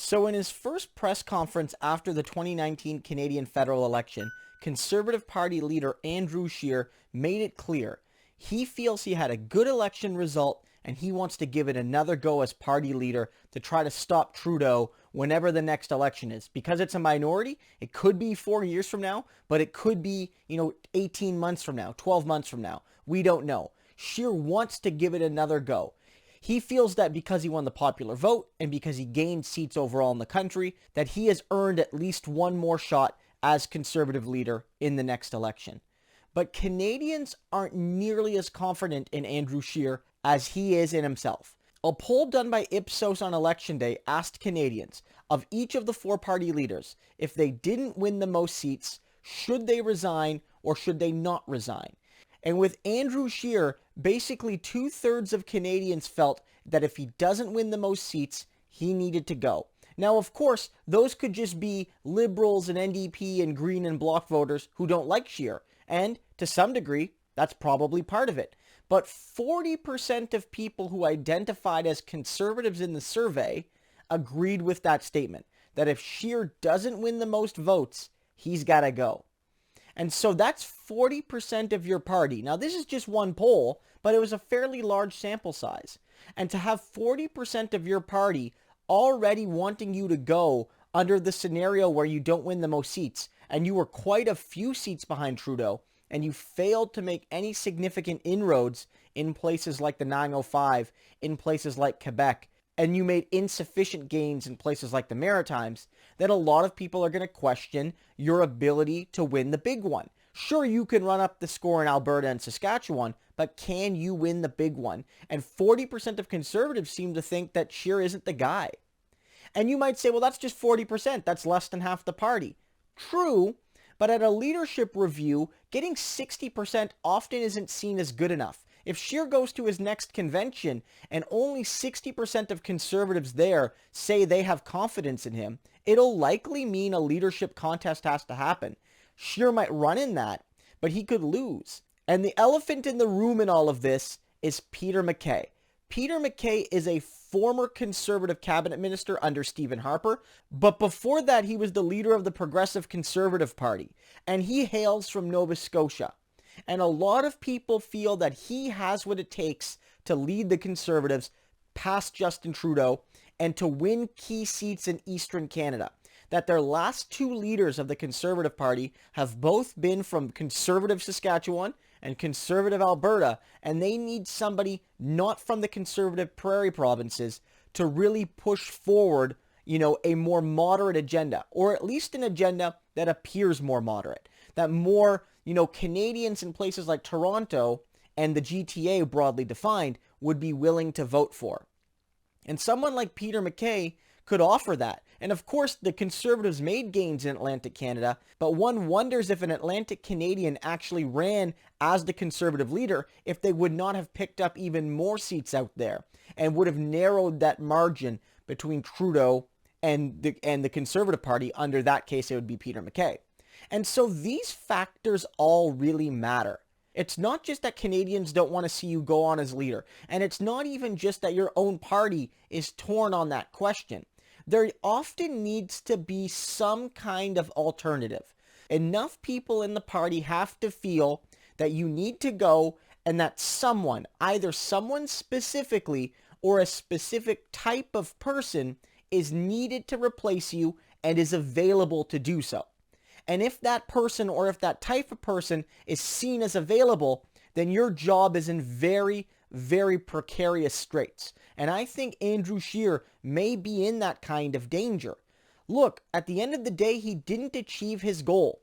So in his first press conference after the 2019 Canadian federal election, Conservative Party leader Andrew Scheer made it clear he feels he had a good election result and he wants to give it another go as party leader to try to stop Trudeau whenever the next election is. Because it's a minority, it could be 4 years from now, but it could be, 18 months from now, 12 months from now. We don't know. Scheer wants to give it another go. He feels that because he won the popular vote and because he gained seats overall in the country, that he has earned at least one more shot as Conservative leader in the next election. But Canadians aren't nearly as confident in Andrew Scheer as he is in himself. A poll done by Ipsos on election day asked Canadians, of each of the four party leaders, if they didn't win the most seats, should they resign or should they not resign? And with Andrew Scheer, basically 2/3 of Canadians felt that if he doesn't win the most seats, he needed to go. Now, of course, those could just be Liberals and NDP and Green and Bloc voters who don't like Scheer. And to some degree, that's probably part of it. But 40% of people who identified as Conservatives in the survey agreed with that statement, that if Scheer doesn't win the most votes, he's got to go. And so that's 40% of your party. Now, this is just one poll, but it was a fairly large sample size. And to have 40% of your party already wanting you to go under the scenario where you don't win the most seats, and you were quite a few seats behind Trudeau, and you failed to make any significant inroads in places like the 905, in places like Quebec, and you made insufficient gains in places like the Maritimes, then a lot of people are going to question your ability to win the big one. Sure, you can run up the score in Alberta and Saskatchewan, but can you win the big one? And 40% of Conservatives seem to think that Scheer isn't the guy. And you might say, well, that's just 40%. That's less than half the party. True, but at a leadership review, getting 60% often isn't seen as good enough. If Scheer goes to his next convention and only 60% of Conservatives there say they have confidence in him, it'll likely mean a leadership contest has to happen. Scheer might run in that, but he could lose. And the elephant in the room in all of this is Peter McKay. Peter McKay is a former Conservative cabinet minister under Stephen Harper, but before that he was the leader of the Progressive Conservative Party, and he hails from Nova Scotia. And a lot of people feel that he has what it takes to lead the Conservatives past Justin Trudeau and to win key seats in Eastern Canada. That their last two leaders of the Conservative Party have both been from Conservative Saskatchewan and Conservative Alberta, and they need somebody not from the Conservative Prairie provinces to really push forward, a more moderate agenda, or at least an agenda that appears more moderate, that more, Canadians in places like Toronto and the GTA broadly defined would be willing to vote for. And someone like Peter McKay could offer that. And of course, the Conservatives made gains in Atlantic Canada, but one wonders if an Atlantic Canadian actually ran as the Conservative leader if they would not have picked up even more seats out there and would have narrowed that margin between Trudeau and the Conservative Party. Under that case, it would be Peter McKay. And so these factors all really matter. It's not just that Canadians don't want to see you go on as leader, and it's not even just that your own party is torn on that question. There often needs to be some kind of alternative. Enough people in the party have to feel that you need to go and that someone, either someone specifically or a specific type of person, is needed to replace you and is available to do so. And if that person or if that type of person is seen as available, then your job is in very, very precarious straits. And I think Andrew Scheer may be in that kind of danger. Look, at the end of the day, he didn't achieve his goal,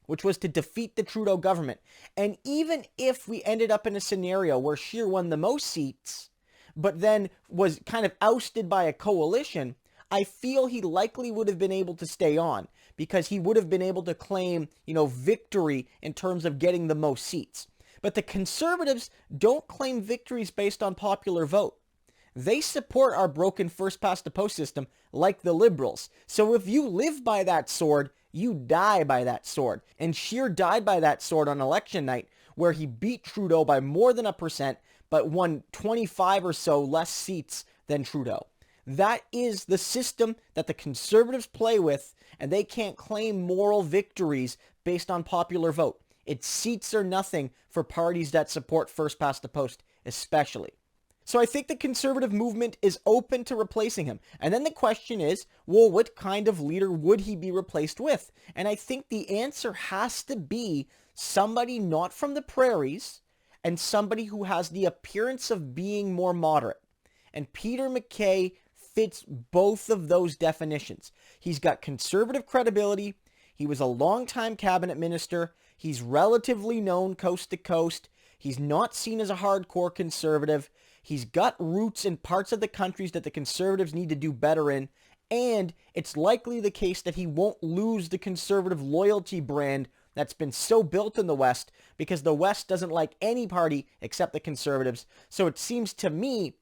which was to defeat the Trudeau government. And even if we ended up in a scenario where Scheer won the most seats, but then was kind of ousted by a coalition, I feel he likely would have been able to stay on because he would have been able to claim, victory in terms of getting the most seats. But the Conservatives don't claim victories based on popular vote. They support our broken first-past-the-post system like the Liberals. So if you live by that sword, you die by that sword. And Scheer died by that sword on election night, where he beat Trudeau by more than 1%, but won 25 or so less seats than Trudeau. That is the system that the Conservatives play with, and they can't claim moral victories based on popular vote. Its seats are nothing for parties that support first past the post, especially. So I think the Conservative movement is open to replacing him. And then the question is, well, what kind of leader would he be replaced with? And I think the answer has to be somebody not from the prairies and somebody who has the appearance of being more moderate. And Peter McKay fits both of those definitions. He's got conservative credibility. He was a longtime cabinet minister. He's relatively known coast to coast. He's not seen as a hardcore conservative. He's got roots in parts of the countries that the Conservatives need to do better in. And it's likely the case that he won't lose the Conservative loyalty brand that's been so built in the West, because the West doesn't like any party except the Conservatives. So it seems to me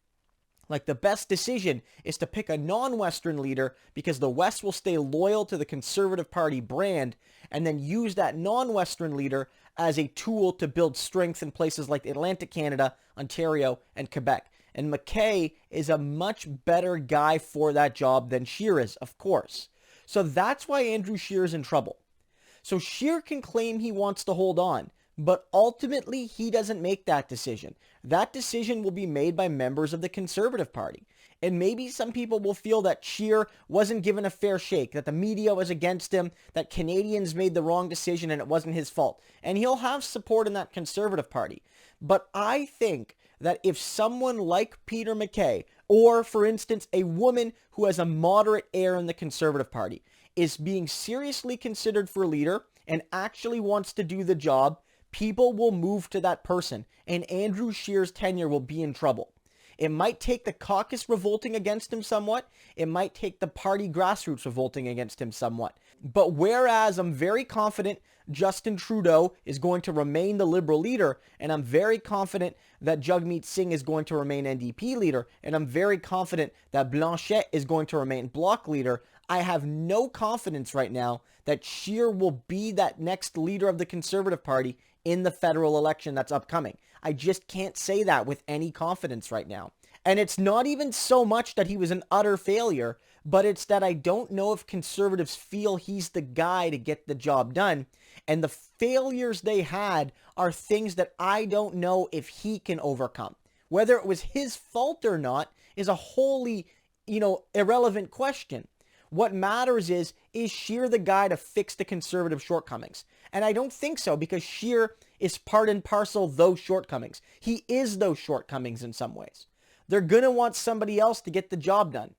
like the best decision is to pick a non-Western leader, because the West will stay loyal to the Conservative Party brand, and then use that non-Western leader as a tool to build strength in places like Atlantic Canada, Ontario, and Quebec. And McKay is a much better guy for that job than Scheer is, of course. So that's why Andrew Scheer is in trouble. So Scheer can claim he wants to hold on, but ultimately he doesn't make that decision. That decision will be made by members of the Conservative Party. And maybe some people will feel that Scheer wasn't given a fair shake, that the media was against him, that Canadians made the wrong decision and it wasn't his fault. And he'll have support in that Conservative Party. But I think that if someone like Peter McKay, or for instance, a woman who has a moderate air in the Conservative Party, is being seriously considered for leader and actually wants to do the job, people will move to that person, and Andrew Scheer's tenure will be in trouble. It might take the caucus revolting against him somewhat. It might take the party grassroots revolting against him somewhat. But whereas I'm very confident Justin Trudeau is going to remain the Liberal leader, and I'm very confident that Jagmeet Singh is going to remain NDP leader, and I'm very confident that Blanchet is going to remain Bloc leader, I have no confidence right now that Scheer will be that next leader of the Conservative Party in the federal election that's upcoming. I just can't say that with any confidence right now. And it's not even so much that he was an utter failure, but it's that I don't know if Conservatives feel he's the guy to get the job done. And the failures they had are things that I don't know if he can overcome. Whether it was his fault or not is a wholly, irrelevant question. What matters is Scheer the guy to fix the Conservative shortcomings? And I don't think so, because Scheer is part and parcel those shortcomings. He is those shortcomings in some ways. They're going to want somebody else to get the job done.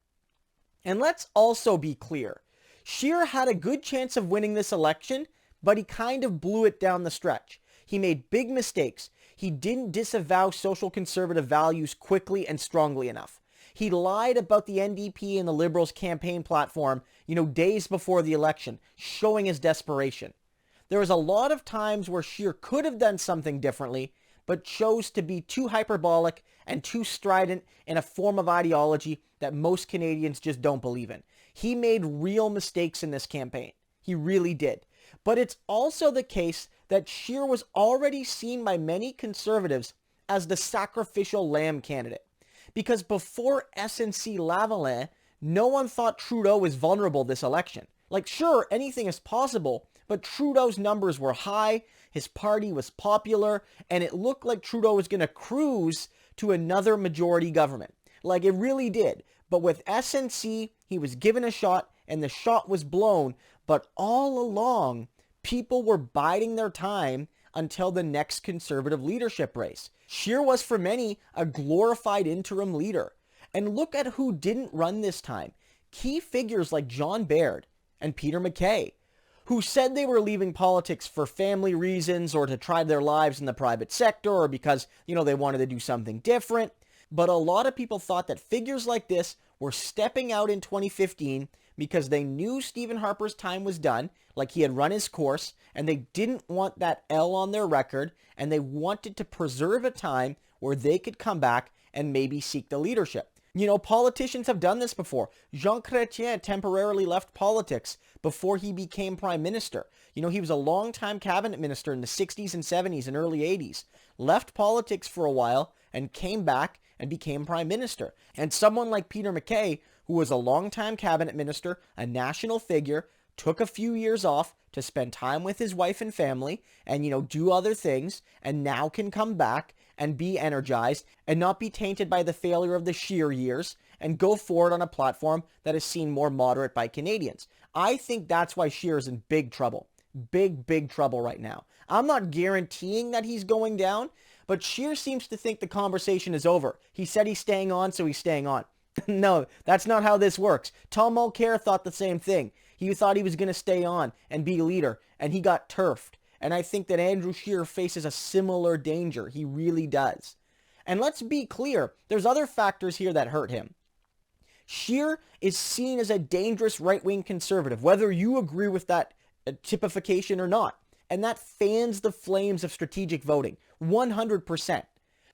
And let's also be clear. Scheer had a good chance of winning this election, but he kind of blew it down the stretch. He made big mistakes. He didn't disavow social conservative values quickly and strongly enough. He lied about the NDP and the Liberals' campaign platform, days before the election, showing his desperation. There was a lot of times where Scheer could have done something differently, but chose to be too hyperbolic and too strident in a form of ideology that most Canadians just don't believe in. He made real mistakes in this campaign. He really did. But it's also the case that Scheer was already seen by many Conservatives as the sacrificial lamb candidate. Because before SNC-Lavalin, no one thought Trudeau was vulnerable this election. Sure, anything is possible, but Trudeau's numbers were high, his party was popular, and it looked like Trudeau was going to cruise to another majority government. It really did. But with SNC, he was given a shot, and the shot was blown. But all along, people were biding their time until the next Conservative leadership race. Scheer was for many a glorified interim leader. And look at who didn't run this time. Key figures like John Baird and Peter McKay, who said they were leaving politics for family reasons or to try their lives in the private sector or because, they wanted to do something different. But a lot of people thought that figures like this were stepping out in 2015 because they knew Stephen Harper's time was done, he had run his course, and they didn't want that L on their record, and they wanted to preserve a time where they could come back and maybe seek the leadership. Politicians have done this before. Jean Chrétien temporarily left politics before he became prime minister. He was a long-time cabinet minister in the 60s and 70s and early 80s, left politics for a while and came back and became prime minister. And someone like Peter McKay, who was a longtime cabinet minister, a national figure, took a few years off to spend time with his wife and family and, do other things, and now can come back and be energized and not be tainted by the failure of the Scheer years and go forward on a platform that is seen more moderate by Canadians. I think that's why Scheer is in big trouble. Big trouble right now. I'm not guaranteeing that he's going down, but Scheer seems to think the conversation is over. He said he's staying on, so he's staying on. No, that's not how this works. Tom Mulcair thought the same thing. He thought he was going to stay on and be leader, and he got turfed. And I think that Andrew Scheer faces a similar danger. He really does. And let's be clear, there's other factors here that hurt him. Scheer is seen as a dangerous right-wing conservative, whether you agree with that typification or not. And that fans the flames of strategic voting, 100%.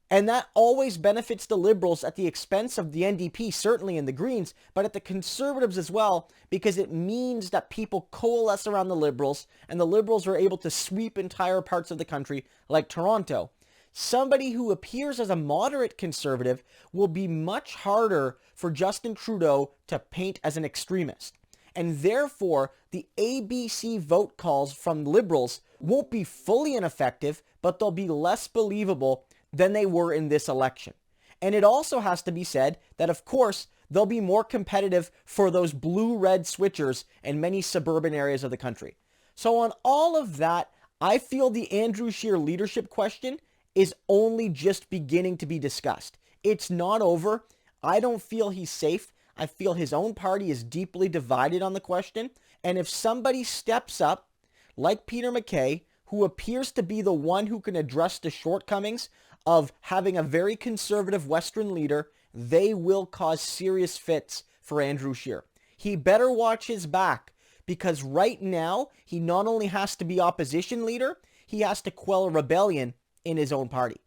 And that always benefits the Liberals at the expense of the NDP, certainly, and the Greens, but at the Conservatives as well, because it means that people coalesce around the Liberals, and the Liberals are able to sweep entire parts of the country, like Toronto. Somebody who appears as a moderate conservative will be much harder for Justin Trudeau to paint as an extremist. And therefore, the ABC vote calls from Liberals won't be fully ineffective, but they'll be less believable than they were in this election. And it also has to be said that, of course, they'll be more competitive for those blue-red switchers in many suburban areas of the country. So on all of that, I feel the Andrew Scheer leadership question is only just beginning to be discussed. It's not over. I don't feel he's safe. I feel his own party is deeply divided on the question. And if somebody steps up, like Peter McKay, who appears to be the one who can address the shortcomings of having a very conservative Western leader, they will cause serious fits for Andrew Scheer. He better watch his back, because right now, he not only has to be opposition leader, he has to quell a rebellion in his own party.